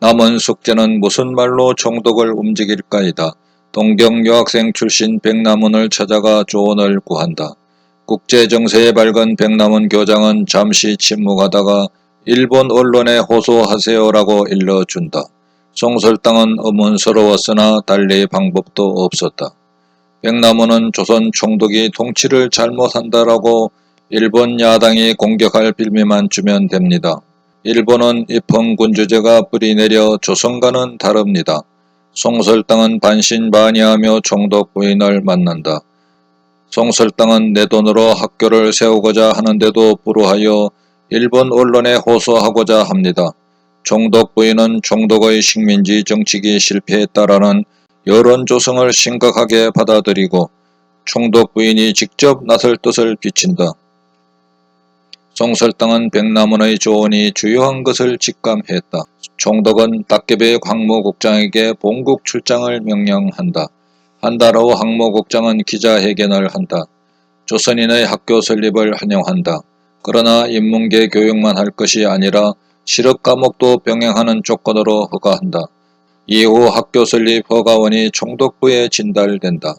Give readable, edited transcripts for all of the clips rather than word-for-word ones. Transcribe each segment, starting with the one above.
남은 숙제는 무슨 말로 총독을 움직일까이다. 동경 유학생 출신 백남훈을 찾아가 조언을 구한다. 국제정세에 밝은 백남훈 교장은 잠시 침묵하다가 일본 언론에 호소하세요라고 일러준다. 송설당은 의문스러웠으나 달리 방법도 없었다. 백남훈은 조선 총독이 통치를 잘못한다라고 일본 야당이 공격할 빌미만 주면 됩니다. 일본은 입헌군주제가 뿌리내려 조선과는 다릅니다. 송설당은 반신반의하며 총독 부인을 만난다. 송설당은 내 돈으로 학교를 세우고자 하는데도 불구하여 일본 언론에 호소하고자 합니다. 총독 부인은 총독의 식민지 정치기 실패했다라는 여론 조성을 심각하게 받아들이고 총독 부인이 직접 나설 뜻을 비친다. 송설당은 백남훈의 조언이 주요한 것을 직감했다. 총독은 닥개배 황무국장에게 본국 출장을 명령한다. 한 달 후 황무국장은 기자회견을 한다. 조선인의 학교 설립을 환영한다. 그러나 인문계 교육만 할 것이 아니라 실업 과목도 병행하는 조건으로 허가한다. 이후 학교 설립 허가원이 총독부에 진달된다.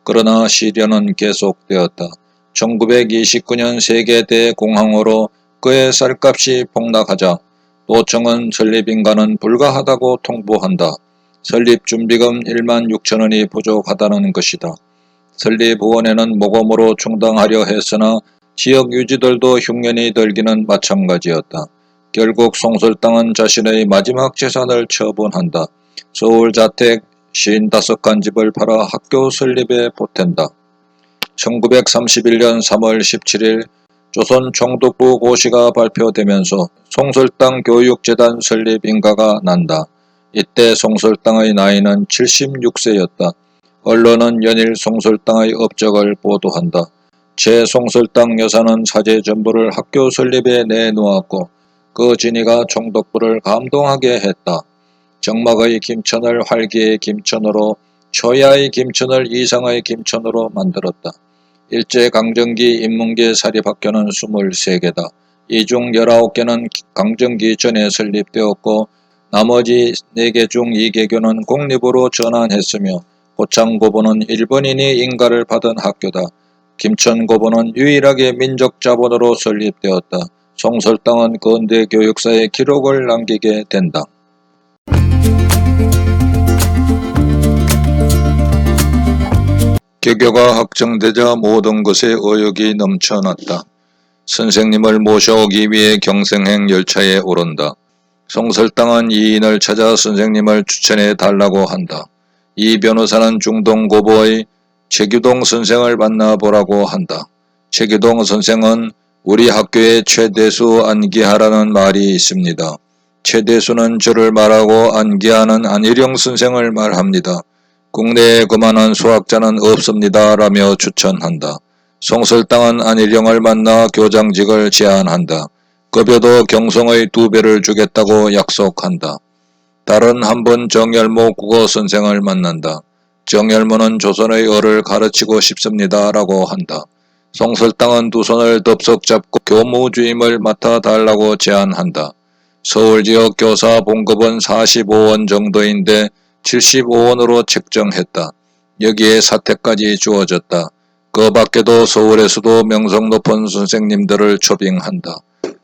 그러나 시련은 계속되었다. 1929년 세계 대공황으로 그의 쌀값이 폭락하자 노총은 설립인가는 불가하다고 통보한다. 설립준비금 1만 6천원이 부족하다는 것이다. 설립후원회는 모금으로 충당하려 했으나 지역 유지들도 흉년이 들기는 마찬가지였다. 결국 송설당은 자신의 마지막 재산을 처분한다. 서울 자택 55간 집을 팔아 학교 설립에 보탠다. 1931년 3월 17일 조선 총독부 고시가 발표되면서 송설당 교육재단 설립 인가가 난다. 이때 송설당의 나이는 76세였다. 언론은 연일 송설당의 업적을 보도한다. 제 송설당 여사는 사제 전부를 학교 설립에 내놓았고 그 진위가 총독부를 감동하게 했다. 정막의 김천을 활기의 김천으로 초야의 김천을 이상의 김천으로 만들었다. 일제강점기 인문계 사립학교는 23개다. 이 중 19개는 강점기 전에 설립되었고 나머지 4개 중 2개교는 공립으로 전환했으며 고창고보는 일본인이 인가를 받은 학교다. 김천고보는 유일하게 민족자본으로 설립되었다. 송설당은 근대 교육사의 기록을 남기게 된다. 개교가 확정되자 모든 것에 의욕이 넘쳐났다. 선생님을 모셔오기 위해 경생행 열차에 오른다. 송설당은 이인을 찾아 선생님을 추천해 달라고 한다. 이 변호사는 중동고보의 최규동 선생을 만나보라고 한다. 최규동 선생은 우리 학교에 최대수 안기하라는 말이 있습니다. 최대수는 저를 말하고 안기하는 안일영 선생을 말합니다. 국내에 그만한 수학자는 없습니다. 라며 추천한다. 송설당은 안일영을 만나 교장직을 제안한다. 급여도 경성의 2배를 주겠다고 약속한다. 달은 한 번 정열모 국어선생을 만난다. 정열모는 조선의 어를 가르치고 싶습니다. 라고 한다. 송설당은 두 손을 덥석 잡고 교무주임을 맡아달라고 제안한다. 서울지역 교사 봉급은 45원 정도인데 75원으로 책정했다. 여기에 사택까지 주어졌다. 그 밖에도 서울에서도 명성 높은 선생님들을 초빙한다.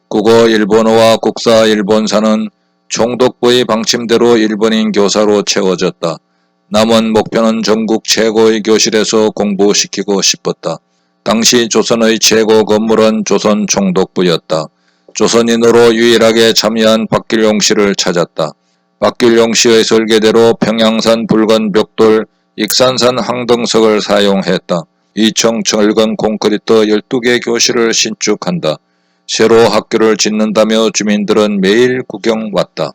국어 일본어와 국사 일본사는 총독부의 방침대로 일본인 교사로 채워졌다. 남은 목표는 전국 최고의 교실에서 공부시키고 싶었다. 당시 조선의 최고 건물은 조선 총독부였다. 조선인으로 유일하게 참여한 박길용 씨를 찾았다. 박길용 씨의 설계대로 평양산 붉은 벽돌, 익산산 항등석을 사용했다. 2층 철근 콘크리트 12개 교실을 신축한다. 새로 학교를 짓는다며 주민들은 매일 구경 왔다.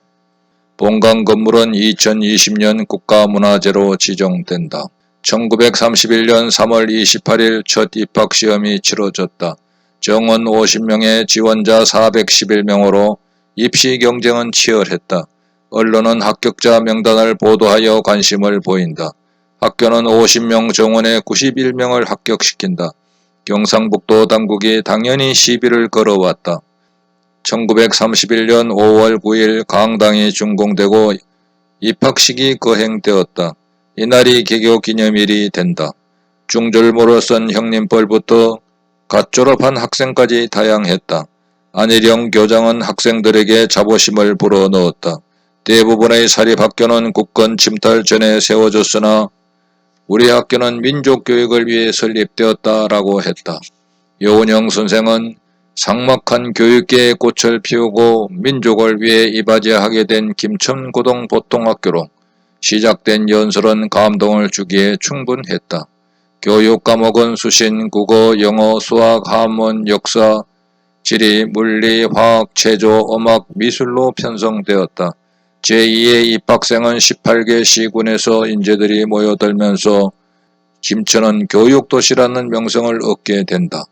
본관 건물은 2020년 국가문화재로 지정된다. 1931년 3월 28일 첫 입학시험이 치러졌다. 정원 50명에 지원자 411명으로 입시 경쟁은 치열했다. 언론은 합격자 명단을 보도하여 관심을 보인다. 학교는 50명 정원에 91명을 합격시킨다. 경상북도 당국이 당연히 시비를 걸어왔다. 1931년 5월 9일 강당이 준공되고 입학식이 거행되었다. 이날이 개교 기념일이 된다. 중절모로 쓴 형님벌부터 갓 졸업한 학생까지 다양했다. 안일영 교장은 학생들에게 자부심을 불어넣었다. 대부분의 사립학교는 국권 침탈 전에 세워졌으나 우리 학교는 민족교육을 위해 설립되었다라고 했다. 여운형 선생은 삭막한 교육계의 꽃을 피우고 민족을 위해 이바지하게 된 김천고등보통학교로 시작된 연설은 감동을 주기에 충분했다. 교육 과목은 수신, 국어, 영어, 수학, 한문, 역사, 지리, 물리, 화학, 체조, 음악, 미술로 편성되었다. 제2의 입학생은 18개 시군에서 인재들이 모여들면서 김천은 교육도시라는 명성을 얻게 된다.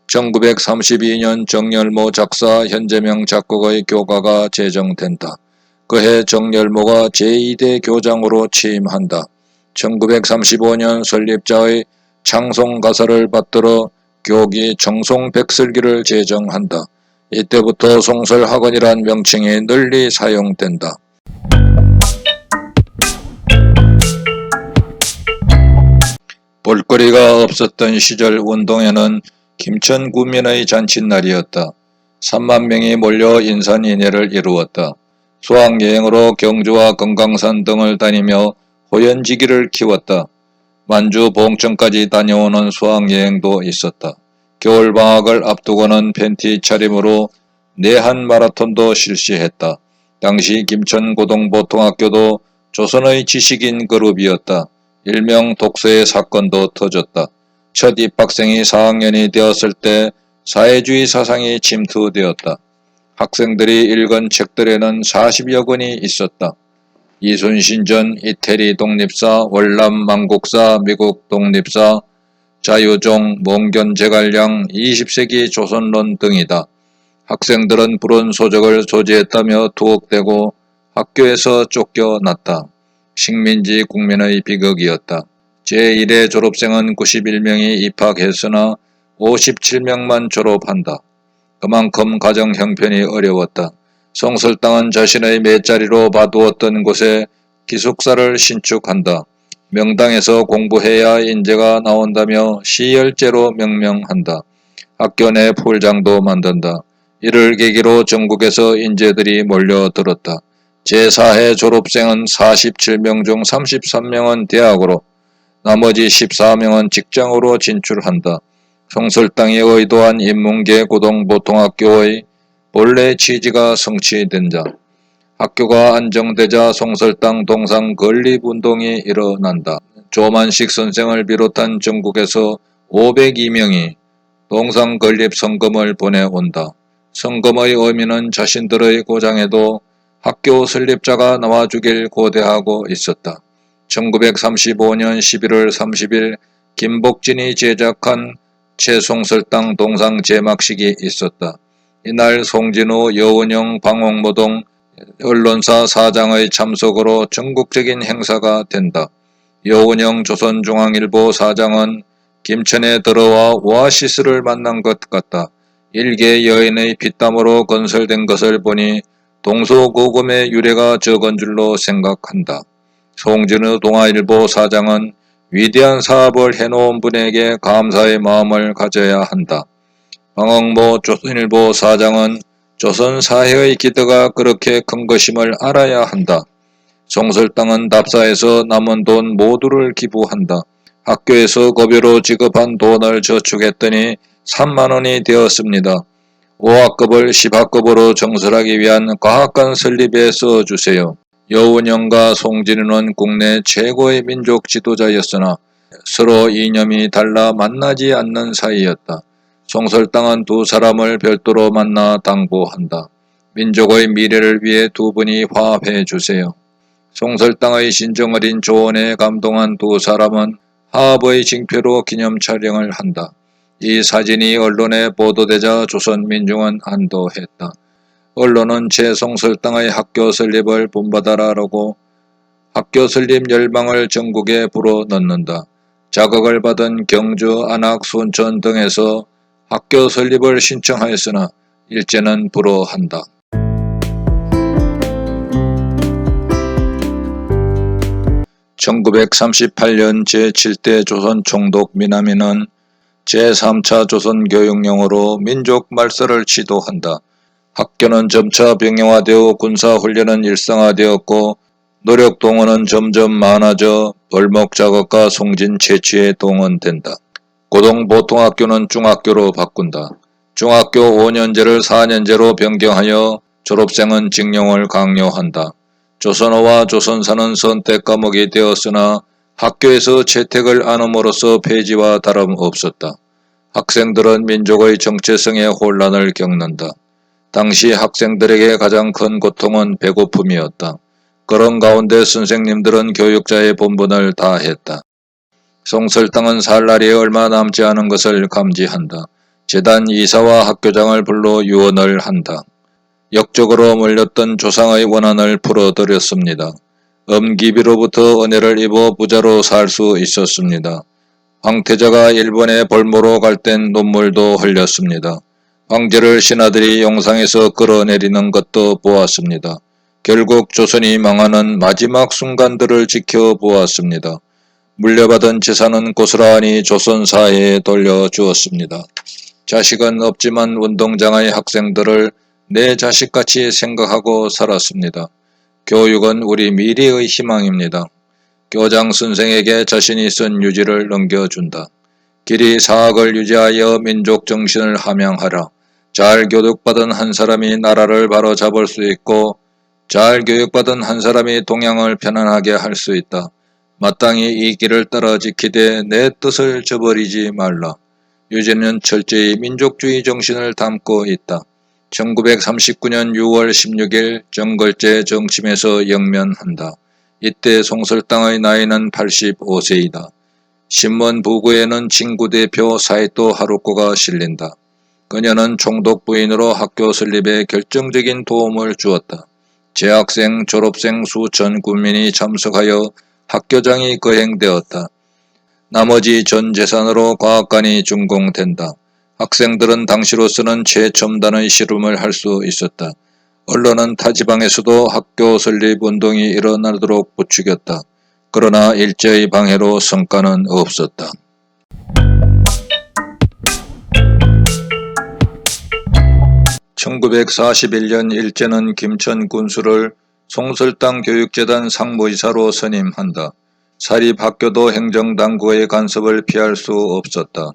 1932년 정열모 작사 현재명 작곡의 교가가 제정된다. 그해 정열모가 제2대 교장으로 취임한다. 1935년 설립자의 창송가사를 받들어 교기 청송백설기를 제정한다. 이때부터 송설학원이란 명칭이 널리 사용된다. 볼거리가 없었던 시절 운동회는 김천 구민의 잔칫날이었다. 3만 명이 몰려 인산인해를 이루었다. 수학여행으로 경주와 금강산 등을 다니며 호연지기를 키웠다. 만주 봉천까지 다녀오는 수학여행도 있었다. 겨울방학을 앞두고는 팬티 차림으로 내한 마라톤도 실시했다. 당시 김천고등보통학교도 조선의 지식인 그룹이었다. 일명 독서의 사건도 터졌다. 첫 입학생이 4학년이 되었을 때 사회주의 사상이 침투되었다. 학생들이 읽은 책들에는 40여 권이 있었다. 이순신전, 이태리 독립사, 월남 망국사, 미국 독립사, 자유종, 몽견제갈량, 20세기 조선론 등이다. 학생들은 불온 소적을 소지했다며 투옥되고 학교에서 쫓겨났다. 식민지 국민의 비극이었다. 제1회 졸업생은 91명이 입학했으나 57명만 졸업한다. 그만큼 가정 형편이 어려웠다. 송설당은 자신의 맷자리로 봐두었던 곳에 기숙사를 신축한다. 명당에서 공부해야 인재가 나온다며 시열제로 명명한다. 학교 내 풀장도 만든다. 이를 계기로 전국에서 인재들이 몰려들었다. 제4회 졸업생은 47명 중 33명은 대학으로, 나머지 14명은 직장으로 진출한다. 송설당이 의도한 인문계 고등보통학교의 본래 취지가 성취된다. 학교가 안정되자 송설당 동상 건립운동이 일어난다. 조만식 선생을 비롯한 전국에서 502명이 동상 건립 성금을 보내온다. 성금의 의미는 자신들의 고장에도 학교 설립자가 나와주길 고대하고 있었다. 1935년 11월 30일 김복진이 제작한 최송설당 동상 제막식이 있었다. 이날 송진우, 여운형, 방홍모 등 언론사 사장의 참석으로 전국적인 행사가 된다. 여운형 조선중앙일보 사장은 김천에 들어와 오아시스를 만난 것 같다. 일개 여인의 피땀으로 건설된 것을 보니 동서고금의 유래가 적은 줄로 생각한다. 송진우 동아일보 사장은 위대한 사업을 해놓은 분에게 감사의 마음을 가져야 한다. 방홍모 조선일보 사장은 조선 사회의 기대가 그렇게 큰 것임을 알아야 한다. 송설당은 답사에서 남은 돈 모두를 기부한다. 학교에서 급여로 지급한 돈을 저축했더니 3만원이 되었습니다. 5학급을 10학급으로 정설하기 위한 과학관 설립에 써주세요. 여운형과 송진우는 국내 최고의 민족 지도자였으나 서로 이념이 달라 만나지 않는 사이였다. 송설당은 두 사람을 별도로 만나 당부한다. 민족의 미래를 위해 두 분이 화합해 주세요. 송설당의 신정어린 조언에 감동한 두 사람은 화합의 징표로 기념 촬영을 한다. 이 사진이 언론에 보도되자 조선민중은 안도했다. 언론은 최송설당의 학교 설립을 본받아라라고 학교 설립 열망을 전국에 불어넣는다. 자극을 받은 경주, 안악, 순천 등에서 학교 설립을 신청하였으나 일제는 불허한다. 1938년 제7대 조선총독 미나미는 제3차 조선교육령으로 민족 말살을 시도한다. 학교는 점차 병영화되어 군사훈련은 일상화되었고 노력동원은 점점 많아져 벌목작업과 송진 채취에 동원된다. 고등보통학교는 중학교로 바꾼다. 중학교 5년제를 4년제로 변경하여 졸업생은 징용을 강요한다. 조선어와 조선사는 선택 과목이 되었으나 학교에서 채택을 안 함으로써 폐지와 다름없었다. 학생들은 민족의 정체성에 혼란을 겪는다. 당시 학생들에게 가장 큰 고통은 배고픔이었다. 그런 가운데 선생님들은 교육자의 본분을 다했다. 송설당은 살 날이 얼마 남지 않은 것을 감지한다. 재단 이사와 학교장을 불러 유언을 한다. 역적으로 몰렸던 조상의 원한을 풀어드렸습니다. 엄기비로부터 은혜를 입어 부자로 살 수 있었습니다. 황태자가 일본에 벌모로 갈 땐 눈물도 흘렸습니다. 황제를 신하들이 용상에서 끌어내리는 것도 보았습니다. 결국 조선이 망하는 마지막 순간들을 지켜보았습니다. 물려받은 재산은 고스란히 조선 사회에 돌려주었습니다. 자식은 없지만 운동장의 학생들을 내 자식같이 생각하고 살았습니다. 교육은 우리 미래의 희망입니다. 교장 선생에게 자신이 쓴 유지를 넘겨준다. 길이 사학을 유지하여 민족 정신을 함양하라. 잘 교육받은 한 사람이 나라를 바로잡을 수 있고 잘 교육받은 한 사람이 동양을 편안하게 할 수 있다. 마땅히 이 길을 따라 지키되 내 뜻을 저버리지 말라. 유지는 철저히 민족주의 정신을 담고 있다. 1939년 6월 16일 정글제 정침에서 영면한다. 이때 송설당의 나이는 85세이다. 신문 부구에는 친구 대표 사이토 하루코가 실린다. 그녀는 총독 부인으로 학교 설립에 결정적인 도움을 주었다. 재학생, 졸업생 수천 군민이 참석하여 학교장이 거행되었다. 나머지 전 재산으로 과학관이 준공된다. 학생들은 당시로서는 최첨단의 실험을 할 수 있었다. 언론은 타 지방에서도 학교 설립 운동이 일어나도록 부추겼다. 그러나 일제의 방해로 성과는 없었다. 1941년 일제는 김천 군수를 송설당 교육재단 상무이사로 선임한다. 사립학교도 행정당국의 간섭을 피할 수 없었다.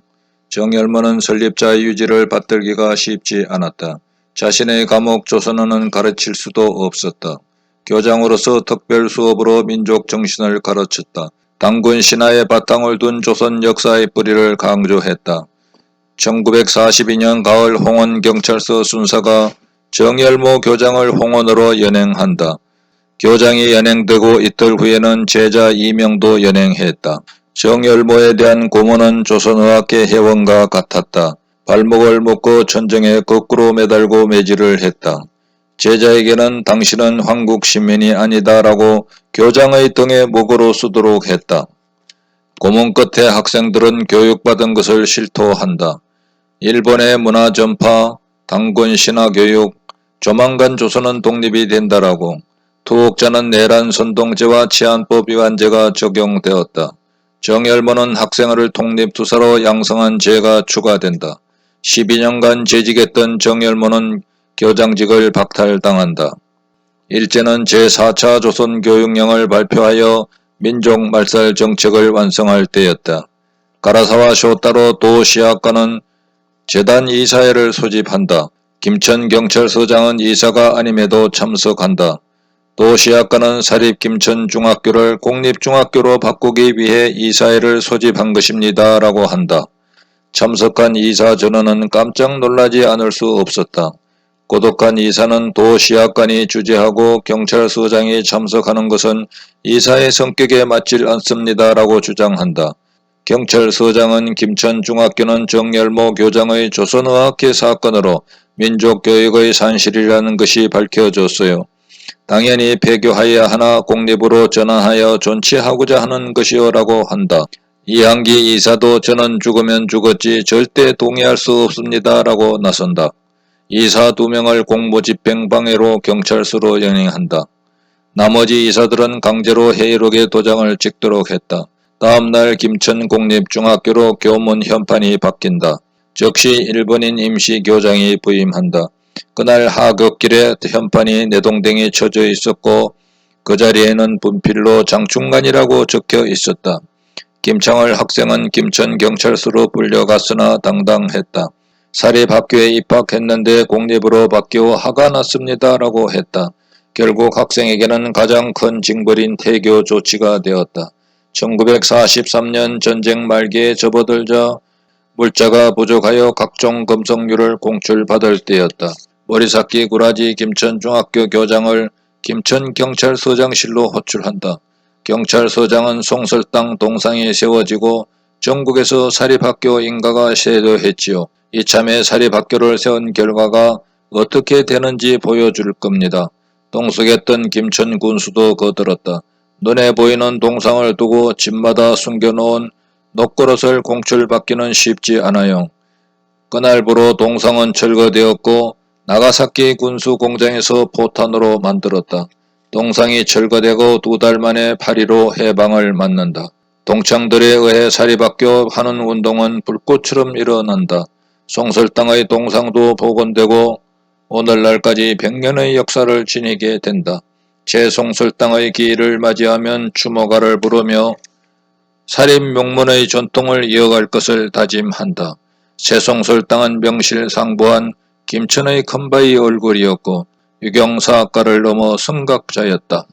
정열모는 설립자의 유지를 받들기가 쉽지 않았다. 자신의 과목 조선어는 가르칠 수도 없었다. 교장으로서 특별 수업으로 민족 정신을 가르쳤다. 당군 신화의 바탕을 둔 조선 역사의 뿌리를 강조했다. 1942년 가을 홍원경찰서 순사가 정열모 교장을 홍원으로 연행한다. 교장이 연행되고 이틀 후에는 제자 이명도 연행했다. 정열모에 대한 고문은 조선의학계 회원과 같았다. 발목을 묶고 천정에 거꾸로 매달고 매질을 했다. 제자에게는 당신은 한국 시민이 아니다라고 교장의 등에 목으로 쓰도록 했다. 고문 끝에 학생들은 교육받은 것을 실토한다. 일본의 문화 전파, 당군 신화 교육, 조만간 조선은 독립이 된다라고 투옥자는 내란 선동죄와 치안법 위반죄가 적용되었다. 정열모는 학생을 독립투사로 양성한 죄가 추가된다. 12년간 재직했던 정열모는 교장직을 박탈당한다. 일제는 제4차 조선교육령을 발표하여 민족말살 정책을 완성할 때였다. 가라사와 쇼타로 도시학과는 재단 이사회를 소집한다. 김천경찰서장은 이사가 아님에도 참석한다. 도시학과는 사립김천중학교를 공립중학교로 바꾸기 위해 이사회를 소집한 것입니다. 라고 한다. 참석한 이사 전원은 깜짝 놀라지 않을 수 없었다. 고독한 이사는 도시학관이 주재하고 경찰서장이 참석하는 것은 이사의 성격에 맞질 않습니다. 라고 주장한다. 경찰서장은 김천중학교는 정열모 교장의 조선의학회 사건으로 민족교육의 산실이라는 것이 밝혀졌어요. 당연히 폐교하여야 하나 공립으로 전환하여 존치하고자 하는 것이요 라고 한다. 이항기 이사도 저는 죽으면 죽었지 절대 동의할 수 없습니다. 라고 나선다. 이사 2명을 공무집행 방해로 경찰서로 연행한다. 나머지 이사들은 강제로 회의록에 도장을 찍도록 했다. 다음날 김천공립중학교로 교문 현판이 바뀐다. 즉시 일본인 임시교장이 부임한다. 그날 하굣길에 현판이 내동댕이 쳐져 있었고 그 자리에는 분필로 장충관이라고 적혀 있었다. 김창월 학생은 김천경찰서로 불려갔으나 당당했다. 사립학교에 입학했는데 공립으로 바뀌어 화가 났습니다 라고 했다. 결국 학생에게는 가장 큰 징벌인 퇴교 조치가 되었다. 1943년 전쟁 말기에 접어들자 물자가 부족하여 각종 금속류를 공출받을 때였다. 머리삭기 구라지 김천중학교 교장을 김천경찰서장실로 호출한다. 경찰서장은 송설당 동상이 세워지고 전국에서 사립학교 인가가 쇄도했지요. 이참에 사립학교를 세운 결과가 어떻게 되는지 보여줄 겁니다. 동석했던 김천 군수도 거들었다. 눈에 보이는 동상을 두고 집마다 숨겨놓은 녹그릇을 공출받기는 쉽지 않아요. 그날부로 동상은 철거되었고 나가사키 군수 공장에서 포탄으로 만들었다. 동상이 철거되고 2달 만에 파리로 해방을 맞는다. 동창들에 의해 사립학교 하는 운동은 불꽃처럼 일어난다. 송설당의 동상도 복원되고 오늘날까지 100년의 역사를 지니게 된다. 제송설당의 기일을 맞이하면 추모가를 부르며 사립명문의 전통을 이어갈 것을 다짐한다. 제송설당은 명실상부한 김천의 큰바위 얼굴이었고 유경사학과를 넘어 성각자였다.